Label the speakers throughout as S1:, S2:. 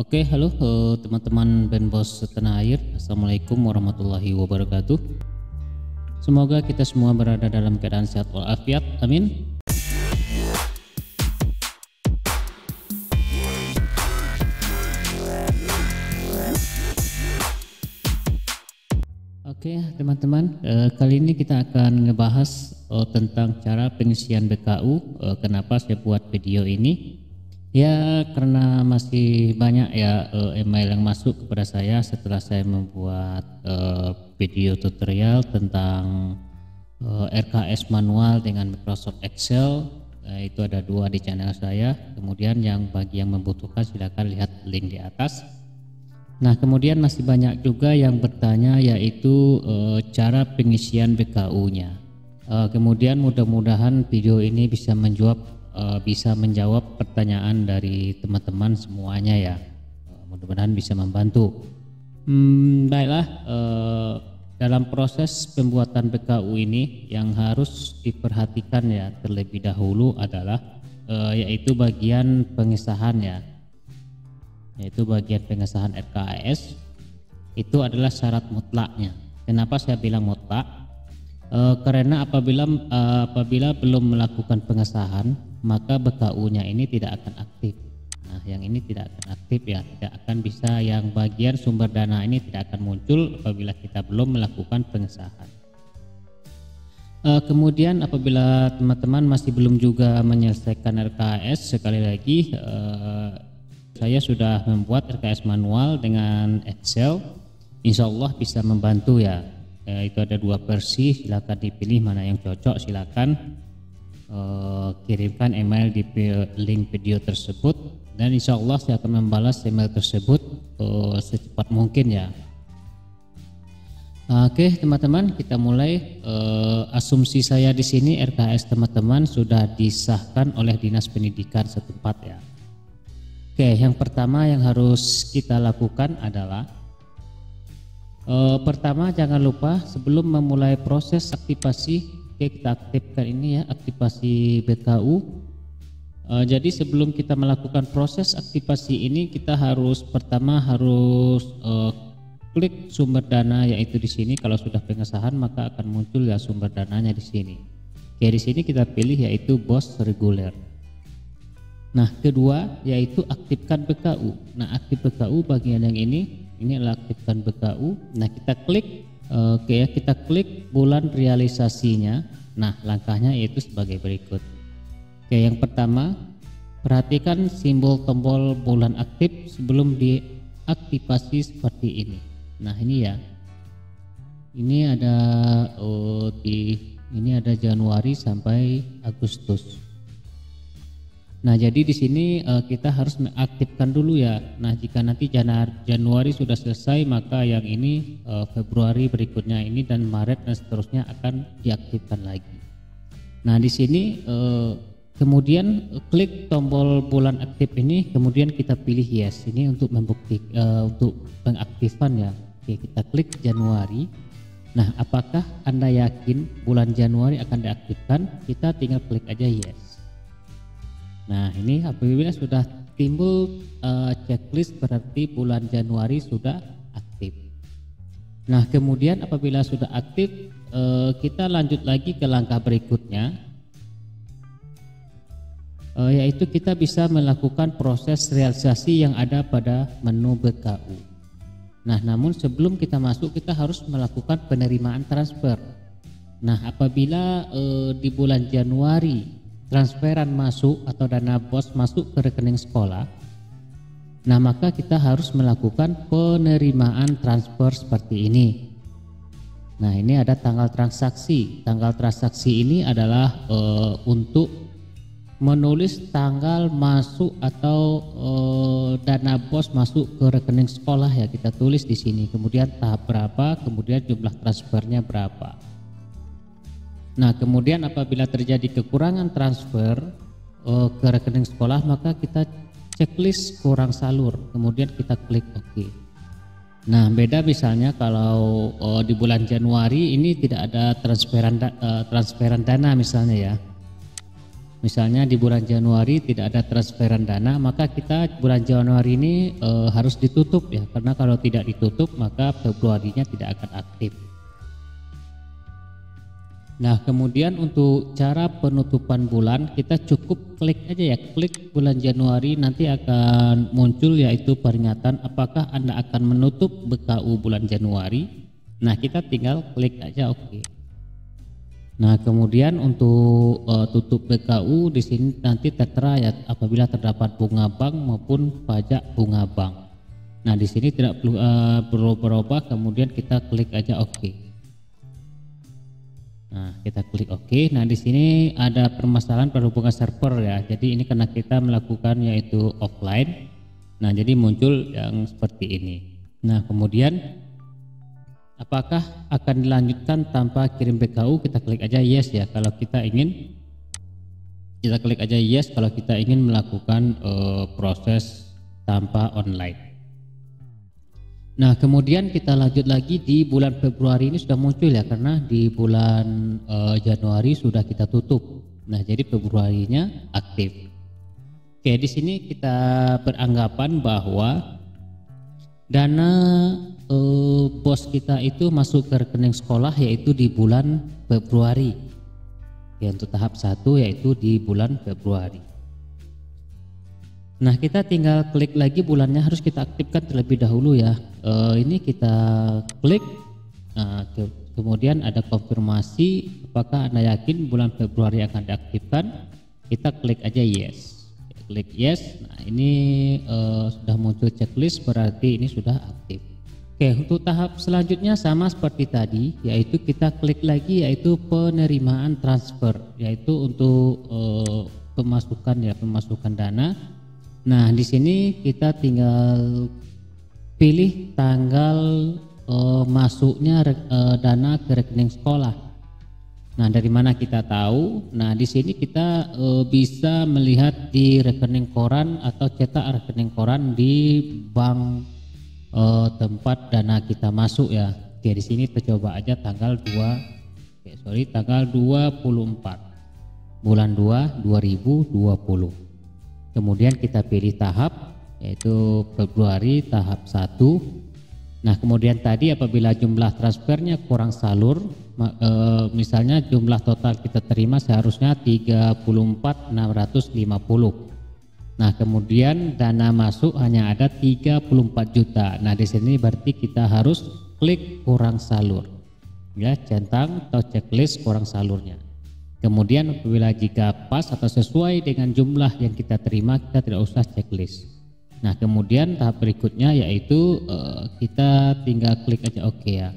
S1: Oke, halo teman-teman band Bos Setanah Air. Assalamualaikum warahmatullahi wabarakatuh. Semoga kita semua berada dalam keadaan sehat walafiat. Amin. Oke, teman-teman, kali ini kita akan ngebahas tentang cara pengisian BKU. Kenapa saya buat video ini? Ya, karena masih banyak ya email yang masuk kepada saya setelah saya membuat video tutorial tentang RKS manual dengan Microsoft Excel. Itu ada 2 di channel saya. Kemudian bagi yang membutuhkan silakan lihat link di atas. Nah, kemudian masih banyak juga yang bertanya yaitu cara pengisian BKU-nya. Kemudian mudah-mudahan video ini bisa menjawab pertanyaan dari teman-teman semuanya ya. Mudah-mudahan bisa membantu. Baiklah, dalam proses pembuatan BKU ini yang harus diperhatikan ya terlebih dahulu adalah yaitu bagian pengesahan ya. Yaitu bagian pengesahan RKS itu adalah syarat mutlaknya. Kenapa saya bilang mutlak? Karena apabila belum melakukan pengesahan, maka BKU-nya ini tidak akan aktif. Nah, yang ini tidak akan aktif ya, tidak akan bisa, yang bagian sumber dana ini tidak akan muncul apabila kita belum melakukan pengesahan. Kemudian apabila teman-teman masih belum juga menyelesaikan RKS, sekali lagi saya sudah membuat RKS manual dengan Excel. Insya Allah bisa membantu ya. Itu ada 2 versi, silakan dipilih mana yang cocok, silakan kirimkan email di link video tersebut dan insya Allah saya akan membalas email tersebut secepat mungkin ya. Oke teman-teman, kita mulai. Asumsi saya di sini RKS teman-teman sudah disahkan oleh Dinas Pendidikan setempat ya. Oke, yang pertama yang harus kita lakukan adalah pertama jangan lupa sebelum memulai proses aktivasi, kita aktifkan ini ya, aktivasi BKU. Jadi sebelum kita melakukan proses aktivasi ini kita pertama harus klik sumber dana, yaitu di sini kalau sudah pengesahan maka akan muncul ya sumber dananya di sini. Oke, di sini kita pilih yaitu BOS reguler. Nah, kedua yaitu aktifkan BKU. Nah, aktif BKU bagian yang ini adalah aktifkan BKU. Nah, kita klik kita klik bulan realisasinya. Nah, langkahnya yaitu sebagai berikut. Oke, yang pertama, perhatikan simbol tombol bulan aktif sebelum diaktifasi seperti ini. Nah, ini ya. Ini ada Januari sampai Agustus. Nah, jadi di sini kita harus mengaktifkan dulu ya. Nah, jika nanti Januari sudah selesai, maka yang ini Februari berikutnya ini dan Maret dan seterusnya akan diaktifkan lagi. Nah, di sini kemudian klik tombol bulan aktif ini, kemudian kita pilih yes. Ini untuk untuk pengaktifan ya. Oke, kita klik Januari. Nah, apakah Anda yakin bulan Januari akan diaktifkan? Kita tinggal klik aja yes. Nah, ini apabila sudah timbul checklist berarti bulan Januari sudah aktif. Nah, kemudian apabila sudah aktif kita lanjut lagi ke langkah berikutnya, yaitu kita bisa melakukan proses realisasi yang ada pada menu BKU. Nah, namun sebelum kita masuk kita harus melakukan penerimaan transfer. Nah, apabila di bulan Januari transferan masuk atau dana BOS masuk ke rekening sekolah, nah maka kita harus melakukan penerimaan transfer seperti ini. Nah, ini ada tanggal transaksi. Tanggal transaksi ini adalah untuk menulis tanggal masuk atau dana BOS masuk ke rekening sekolah ya, kita tulis di sini. Kemudian tahap berapa, kemudian jumlah transfernya berapa. Nah, kemudian apabila terjadi kekurangan transfer ke rekening sekolah, maka kita checklist kurang salur, kemudian kita klik OK. Nah, beda misalnya kalau di bulan Januari ini tidak ada transferan dana misalnya ya. Misalnya di bulan Januari tidak ada transferan dana, maka kita bulan Januari ini harus ditutup ya, karena kalau tidak ditutup maka Februarinya tidak akan aktif. Nah, kemudian untuk cara penutupan bulan kita cukup klik aja ya, klik bulan Januari, nanti akan muncul yaitu peringatan apakah Anda akan menutup BKU bulan Januari. Nah, kita tinggal klik aja oke. Nah, kemudian untuk tutup BKU di sini nanti tertera ya apabila terdapat bunga bank maupun pajak bunga bank. Nah, di sini tidak perlu berubah, kemudian kita klik aja oke. Nah, kita klik OK. Nah, di sini ada permasalahan perhubungan server ya. Jadi ini karena kita melakukan yaitu offline. Nah, jadi muncul yang seperti ini. Nah, kemudian apakah akan dilanjutkan tanpa kirim BKU? Kita klik aja yes ya. Kalau kita ingin, kita klik aja yes kalau kita ingin melakukan proses tanpa online. Nah, kemudian kita lanjut lagi di bulan Februari ini sudah muncul ya, karena di bulan Januari sudah kita tutup. Nah, jadi Februarinya aktif. Oke, di sini kita beranggapan bahwa dana bos kita itu masuk ke rekening sekolah yaitu di bulan Februari. Ya, untuk tahap 1 yaitu di bulan Februari. Nah, kita tinggal klik lagi bulannya, harus kita aktifkan terlebih dahulu ya. Ini kita klik. Nah, kemudian ada konfirmasi apakah Anda yakin bulan Februari akan diaktifkan. Kita klik aja yes. Klik yes. Nah, ini sudah muncul checklist, berarti ini sudah aktif. Oke, untuk tahap selanjutnya sama seperti tadi, yaitu kita klik lagi yaitu penerimaan transfer, yaitu untuk pemasukan ya, pemasukan dana. Nah, di sini kita tinggal pilih tanggal masuknya dana ke rekening sekolah. Nah, dari mana kita tahu? Nah, di sini kita bisa melihat di rekening koran atau cetak rekening koran di bank tempat dana kita masuk ya. Oke, di sini kita coba aja tanggal 24 bulan 2 2020. Kemudian kita pilih tahap yaitu Februari tahap 1. Nah, kemudian tadi apabila jumlah transfernya kurang salur, misalnya jumlah total kita terima seharusnya 34.650. Nah, kemudian dana masuk hanya ada 34 juta. Nah, di sini berarti kita harus klik kurang salur. Ya, centang atau checklist kurang salurnya. Kemudian apabila jika pas atau sesuai dengan jumlah yang kita terima, kita tidak usah checklist. Nah, kemudian tahap berikutnya yaitu kita tinggal klik aja OK ya.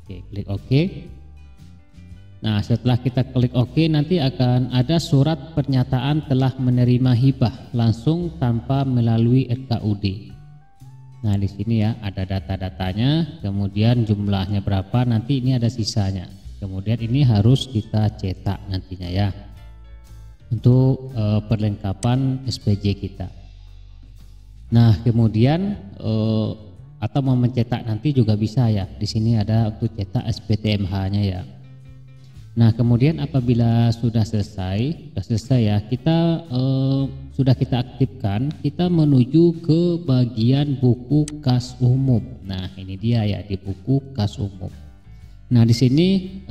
S1: Oke, klik OK. Nah, setelah kita klik OK, nanti akan ada surat pernyataan telah menerima hibah langsung tanpa melalui RKUD. Nah, di sini ya ada data-datanya, kemudian jumlahnya berapa, nanti ini ada sisanya. Kemudian ini harus kita cetak nantinya ya untuk perlengkapan SPJ kita. Nah, kemudian atau mau mencetak nanti juga bisa ya. Di sini ada untuk cetak SPTMH-nya ya. Nah, kemudian apabila sudah selesai ya, kita sudah kita aktifkan, kita menuju ke bagian buku kas umum. Nah, ini dia ya di buku kas umum. Nah, di sini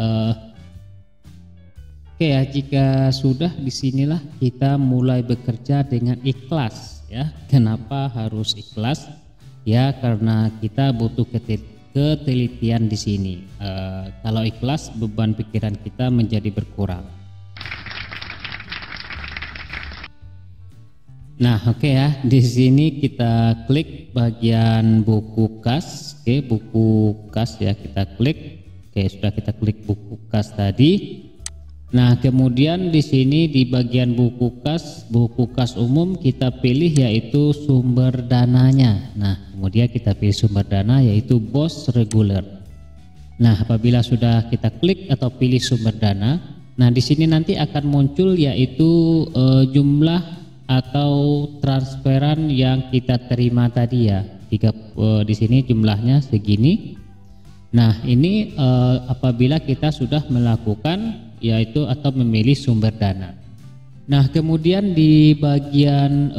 S1: oke ya, jika sudah disinilah kita mulai bekerja dengan ikhlas ya. Kenapa harus ikhlas? Ya, karena kita butuh ketelitian di sini. Kalau ikhlas, beban pikiran kita menjadi berkurang. Nah, oke ya, di sini kita klik bagian buku kas. Oke, buku kas ya, kita klik. Oke, sudah kita klik buku kas tadi. Nah, kemudian di sini di bagian buku kas umum kita pilih yaitu sumber dananya. Nah, kemudian kita pilih sumber dana yaitu bos reguler. Nah, apabila sudah kita klik atau pilih sumber dana, nah di sini nanti akan muncul yaitu jumlah atau transferan yang kita terima tadi ya. Di sini jumlahnya segini. Nah, ini apabila kita sudah melakukan yaitu atau memilih sumber dana. Nah, kemudian di bagian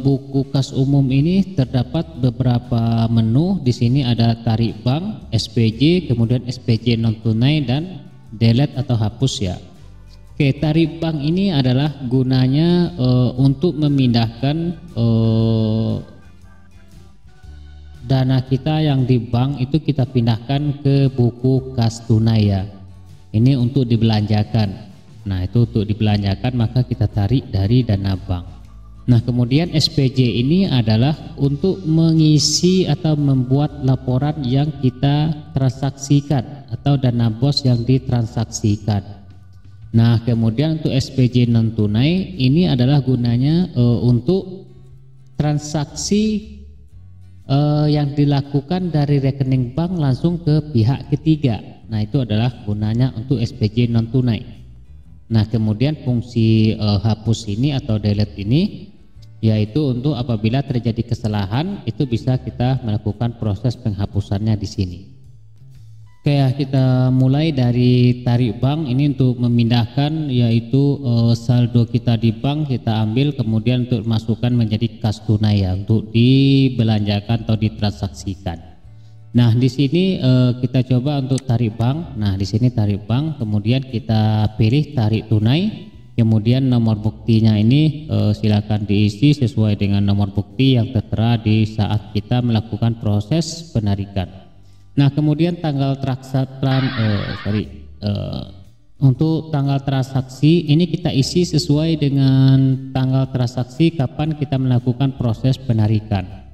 S1: buku kas umum ini terdapat beberapa menu. Di sini ada tarik bank, SPJ, kemudian SPJ non tunai dan delete atau hapus ya. Oke, tarik bank ini adalah gunanya untuk memindahkan dana kita yang di bank itu kita pindahkan ke buku kas tunai ya. Ini untuk dibelanjakan. Nah, itu untuk dibelanjakan maka kita tarik dari dana bank. Nah, kemudian SPJ ini adalah untuk mengisi atau membuat laporan yang kita transaksikan atau dana BOS yang ditransaksikan. Nah, kemudian untuk SPJ non tunai ini adalah gunanya untuk transaksi yang dilakukan dari rekening bank langsung ke pihak ketiga. Nah, itu adalah gunanya untuk SPJ non tunai. Nah, kemudian fungsi hapus ini atau delete ini yaitu untuk apabila terjadi kesalahan itu bisa kita melakukan proses penghapusannya di sini. Oke ya, kita mulai dari tarik bank ini untuk memindahkan yaitu saldo kita di bank kita ambil kemudian untuk masukkan menjadi kas tunai ya untuk dibelanjakan atau ditransaksikan. Nah, di sini kita coba untuk tarik bank. Nah, di sini tarik bank, kemudian kita pilih tarik tunai, kemudian nomor buktinya ini silakan diisi sesuai dengan nomor bukti yang tertera di saat kita melakukan proses penarikan. Nah, kemudian tanggal untuk tanggal transaksi ini kita isi sesuai dengan tanggal transaksi kapan kita melakukan proses penarikan.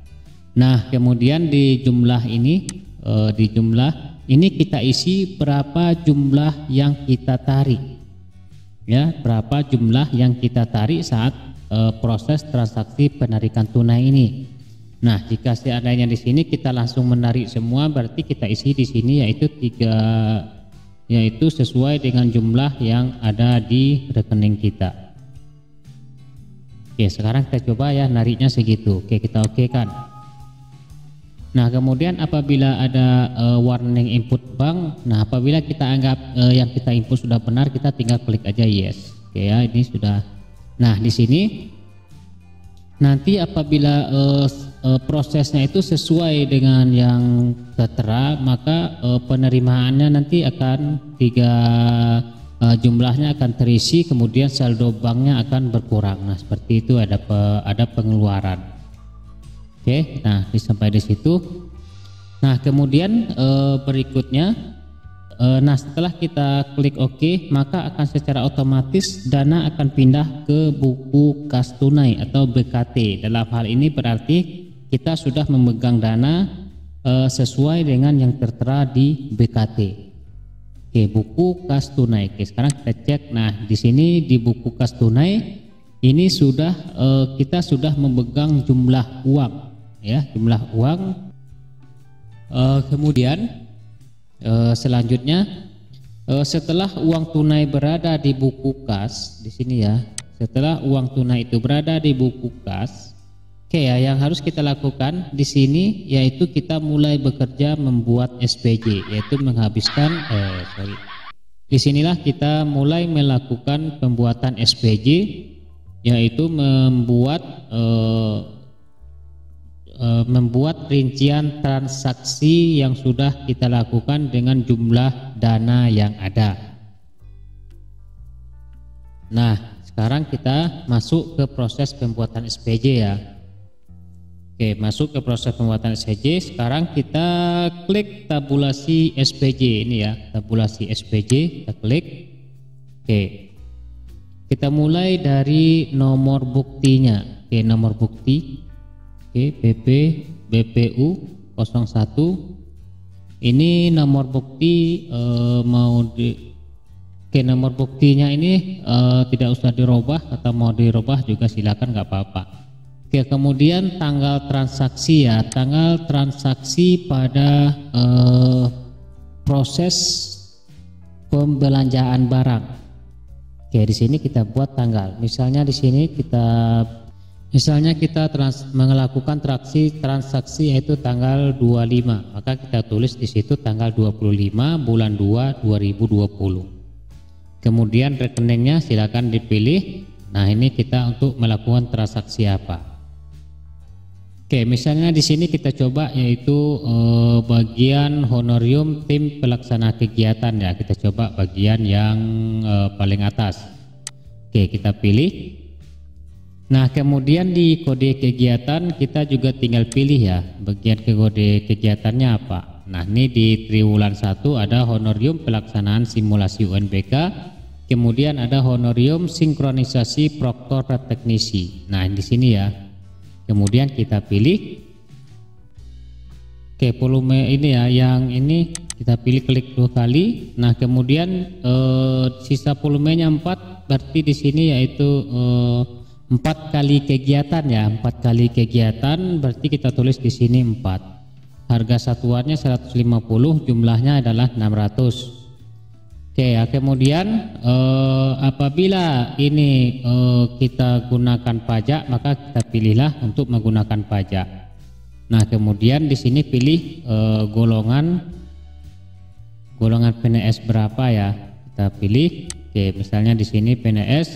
S1: Nah, kemudian di jumlah ini kita isi berapa jumlah yang kita tarik ya, berapa jumlah yang kita tarik saat proses transaksi penarikan tunai ini. Nah, jika seandainya di sini kita langsung menarik semua berarti kita isi di sini yaitu sesuai dengan jumlah yang ada di rekening kita. Oke, sekarang kita coba ya nariknya segitu. Oke, kita okekan. Nah, kemudian apabila ada warning input bank, nah apabila kita anggap yang kita input sudah benar, kita tinggal klik aja yes. Oke ya, ini sudah. Nah, di sini nanti apabila prosesnya itu sesuai dengan yang tertera, maka penerimaannya nanti akan jumlahnya akan terisi, kemudian saldo banknya akan berkurang. Nah, seperti itu ada pengeluaran. Oke, nah sampai di situ. Nah, kemudian berikutnya, nah setelah kita klik OK, maka akan secara otomatis dana akan pindah ke buku kas tunai atau BKT. Dalam hal ini berarti kita sudah memegang dana sesuai dengan yang tertera di BKT. Oke, buku kas tunai. Oke, sekarang kita cek. Nah, di sini di buku kas tunai ini kita sudah memegang jumlah uang. Ya, jumlah uang. Kemudian selanjutnya setelah uang tunai berada di buku kas di sini ya, setelah uang tunai itu berada di buku kas, oke ya, yang harus kita lakukan di sini yaitu kita mulai bekerja membuat SPJ, yaitu menghabiskan disinilah kita mulai melakukan pembuatan SPJ, yaitu membuat rincian transaksi yang sudah kita lakukan dengan jumlah dana yang ada. Nah, sekarang kita masuk ke proses pembuatan SPJ ya. Oke, masuk ke proses pembuatan SPJ. Sekarang kita klik tabulasi SPJ ini ya, tabulasi SPJ, kita klik. Oke, kita mulai dari nomor buktinya. Oke, nomor bukti. Oke, BPU 01. Ini nomor bukti nomor buktinya ini tidak usah dirubah, atau mau dirubah juga silakan, nggak apa-apa. Oke, kemudian tanggal transaksi ya, tanggal transaksi pada proses pembelanjaan barang. Oke, di sini kita buat tanggal. Misalnya di sini kita melakukan transaksi yaitu tanggal 25, maka kita tulis di situ tanggal 25 bulan 2 2020. Kemudian rekeningnya silakan dipilih. Nah, ini kita untuk melakukan transaksi apa. Oke, misalnya di sini kita coba yaitu bagian honorium tim pelaksana kegiatan ya. Kita coba bagian yang paling atas. Oke, kita pilih. Nah, kemudian di kode kegiatan kita juga tinggal pilih ya bagian kode kegiatannya apa. Nah, ini di triwulan 1 ada honorium pelaksanaan simulasi UNBK. Kemudian ada honorium sinkronisasi proktor dan teknisi. Nah, di sini ya. Kemudian kita pilih. Oke, volume ini ya, yang ini kita pilih, klik 2 kali. Nah, kemudian sisa volumenya 4, berarti di sini yaitu 4 kali kegiatan ya, 4 kali kegiatan, berarti kita tulis di sini 4. Harga satuannya 150, jumlahnya adalah 600. Oke ya, kemudian apabila ini kita gunakan pajak, maka kita pilihlah untuk menggunakan pajak. Nah, kemudian di sini pilih golongan PNS berapa ya, kita pilih. Oke, misalnya di sini PNS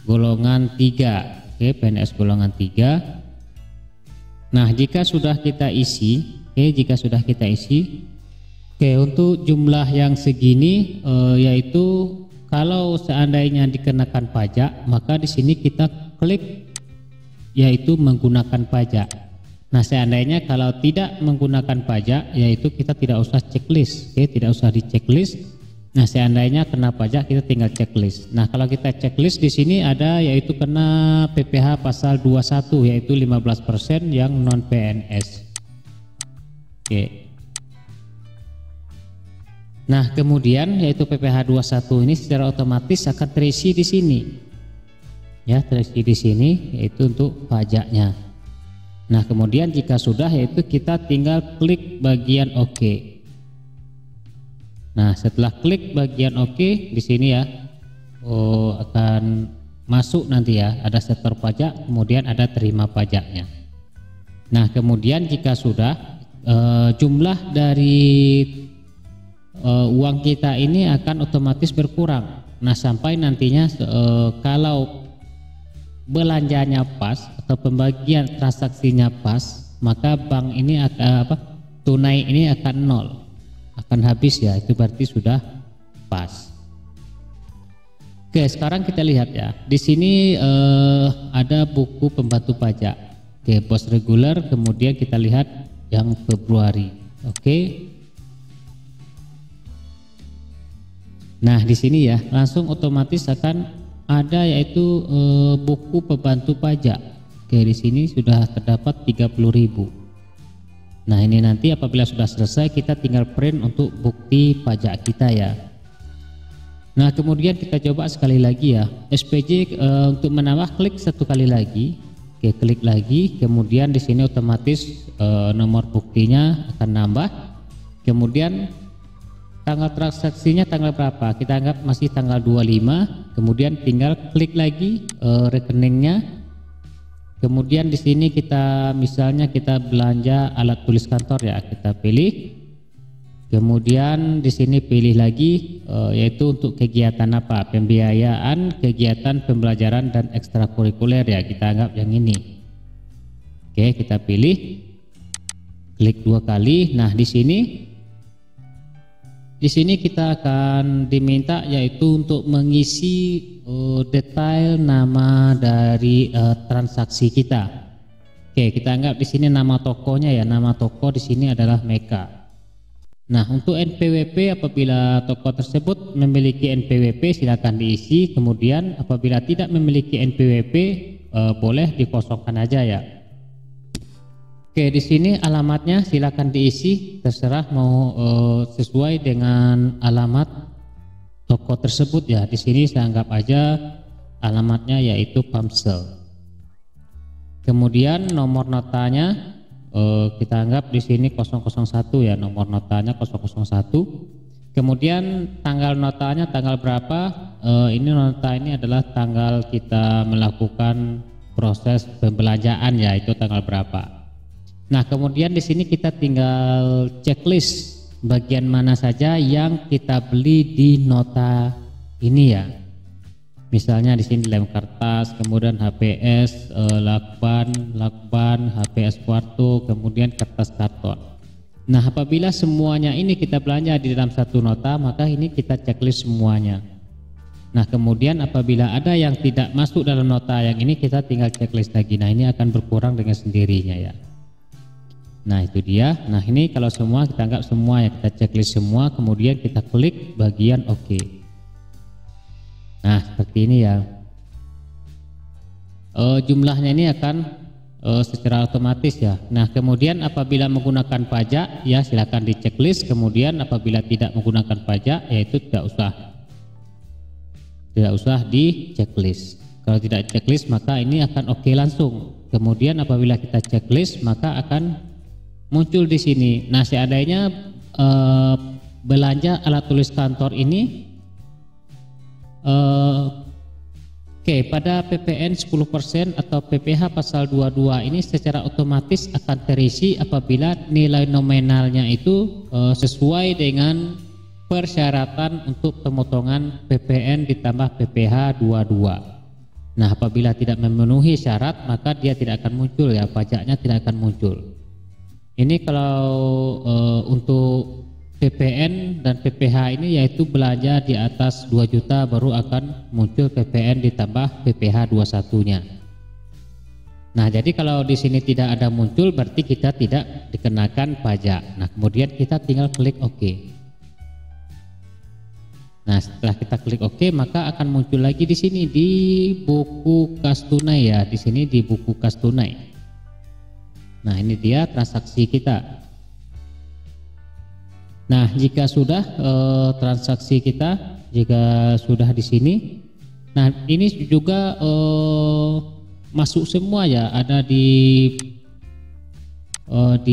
S1: golongan 3. Oke, PNS golongan 3. Nah, jika sudah kita isi, oke, untuk jumlah yang segini yaitu kalau seandainya dikenakan pajak, maka di sini kita klik yaitu menggunakan pajak. Nah, seandainya kalau tidak menggunakan pajak, yaitu kita tidak usah checklist, oke, tidak usah di checklist. Nah, seandainya kena pajak kita tinggal checklist. Nah, kalau kita checklist di sini ada yaitu kena PPh pasal 21 yaitu 15% yang non PNS. Oke. Nah, kemudian yaitu PPh 21 ini secara otomatis akan terisi di sini. Ya, terisi di sini yaitu untuk pajaknya. Nah, kemudian jika sudah yaitu kita tinggal klik bagian OK. Nah, setelah klik bagian OK di sini ya, akan masuk nanti ya, ada sektor pajak, kemudian ada terima pajaknya. Nah, kemudian jika sudah jumlah dari uang kita ini akan otomatis berkurang. Nah, sampai nantinya kalau belanjanya pas atau pembagian transaksinya pas, maka bank ini akan tunai ini akan 0, akan habis ya, itu berarti sudah pas. Oke, sekarang kita lihat ya, di sini ada buku pembantu pajak. Oke, pos reguler, kemudian kita lihat yang Februari. Oke. Nah, di sini ya langsung otomatis akan ada yaitu buku pembantu pajak. Oke, di sini sudah terdapat 30.000. Nah, ini nanti apabila sudah selesai kita tinggal print untuk bukti pajak kita ya. Nah, kemudian kita coba sekali lagi ya, SPJ untuk menambah klik 1 kali lagi. Oke, klik lagi, kemudian di sini otomatis nomor buktinya akan nambah. Kemudian tanggal transaksinya tanggal berapa? Kita anggap masih tanggal 25. Kemudian tinggal klik lagi rekeningnya. Kemudian di sini kita misalnya kita belanja alat tulis kantor ya, kita pilih. Kemudian di sini pilih lagi yaitu untuk kegiatan apa? Pembiayaan kegiatan pembelajaran dan ekstrakurikuler ya, kita anggap yang ini. Oke, kita pilih. Klik 2 kali. Nah, di sini kita akan diminta yaitu untuk mengisi detail nama dari transaksi kita. Oke, kita anggap di sini nama tokonya ya, nama toko di sini adalah Meka. Nah, untuk NPWP apabila toko tersebut memiliki NPWP silakan diisi, kemudian apabila tidak memiliki NPWP boleh dikosongkan aja ya. Oke, di sini alamatnya silakan diisi, terserah mau sesuai dengan alamat toko tersebut ya. Di sini saya anggap aja alamatnya yaitu Pamsel. Kemudian nomor notanya kita anggap di sini 001 ya, nomor notanya 001. Kemudian tanggal notanya tanggal berapa? Ini nota ini adalah tanggal kita melakukan proses pembelanjaan ya, itu tanggal berapa. Nah, kemudian di sini kita tinggal checklist bagian mana saja yang kita beli di nota ini ya. Misalnya di sini lem kertas, kemudian HPS, lakban, HPS quarto, kemudian kertas karton. Nah, apabila semuanya ini kita belanja di dalam satu nota, maka ini kita checklist semuanya. Nah, kemudian apabila ada yang tidak masuk dalam nota yang ini, kita tinggal checklist lagi. Nah, ini akan berkurang dengan sendirinya ya. Nah, itu dia. Nah, ini kalau semua kita anggap semua ya, kita checklist semua, kemudian kita klik bagian OK. Nah, seperti ini ya. Jumlahnya ini akan secara otomatis ya. Nah, kemudian apabila menggunakan pajak ya silakan di checklist. Kemudian apabila tidak menggunakan pajak yaitu tidak usah di checklist. Kalau tidak checklist maka ini akan oke langsung. Kemudian apabila kita checklist maka akan muncul di sini. Nah, seandainya belanja alat tulis kantor ini Oke, pada PPN 10% atau PPh pasal 22 ini secara otomatis akan terisi apabila nilai nominalnya itu sesuai dengan persyaratan untuk pemotongan PPN ditambah PPh 22. Nah, apabila tidak memenuhi syarat maka dia tidak akan muncul ya, pajaknya tidak akan muncul. Ini kalau untuk PPN dan PPh ini yaitu belanja di atas 2 juta baru akan muncul PPN ditambah PPh 21-nya. Nah, jadi kalau di sini tidak ada muncul berarti kita tidak dikenakan pajak. Nah, kemudian kita tinggal klik OK. Nah, setelah kita klik OK maka akan muncul lagi di sini di buku kas tunai ya, di sini di buku kas tunai. Nah, ini dia transaksi kita. Nah, jika sudah transaksi kita jika sudah di sini, nah ini juga masuk semua ya, ada di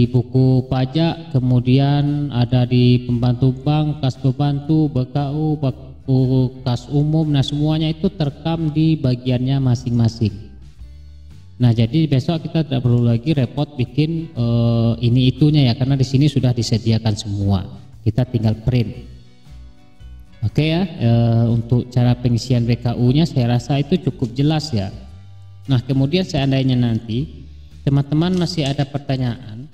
S1: buku pajak, kemudian ada di pembantu bank, kas pembantu, BKU, buku kas umum. Nah, semuanya itu terekam di bagiannya masing-masing. Nah, jadi besok kita tidak perlu lagi repot bikin ini itunya ya, karena di sini sudah disediakan semua. Kita tinggal print. Oke ya, untuk cara pengisian BKU-nya saya rasa itu cukup jelas ya. Nah, kemudian seandainya nanti teman-teman masih ada pertanyaan,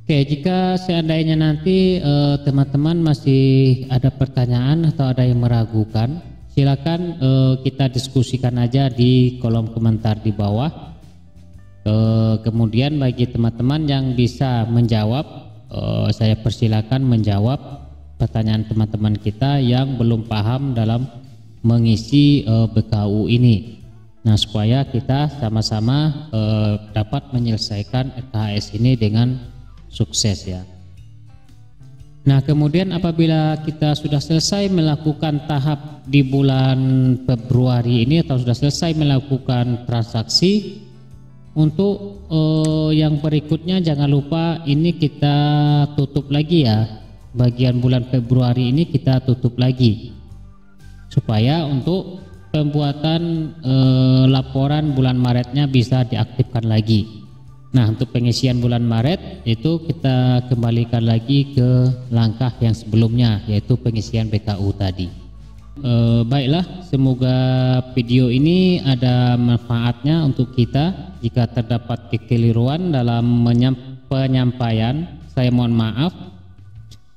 S1: oke, jika seandainya nanti teman-teman masih ada pertanyaan atau ada yang meragukan, silakan kita diskusikan aja di kolom komentar di bawah. Kemudian bagi teman-teman yang bisa menjawab, saya persilakan menjawab pertanyaan teman-teman kita yang belum paham dalam mengisi BKU ini. Nah, supaya kita sama-sama dapat menyelesaikan RKHS ini dengan sukses ya. Nah, kemudian apabila kita sudah selesai melakukan tahap di bulan Februari ini atau sudah selesai melakukan transaksi, untuk yang berikutnya jangan lupa ini kita tutup lagi ya. Bagian bulan Februari ini kita tutup lagi supaya untuk pembuatan laporan bulan Maretnya bisa diaktifkan lagi. Nah, untuk pengisian bulan Maret itu kita kembalikan lagi ke langkah yang sebelumnya, yaitu pengisian BKU tadi. Baiklah, semoga video ini ada manfaatnya untuk kita. Jika terdapat kekeliruan dalam penyampaian, saya mohon maaf.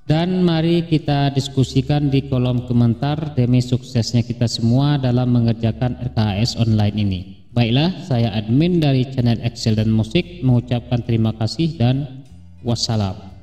S1: Dan mari kita diskusikan di kolom komentar demi suksesnya kita semua dalam mengerjakan RKHS online ini. Baiklah, saya admin dari channel Excel dan Musik mengucapkan terima kasih dan wassalam.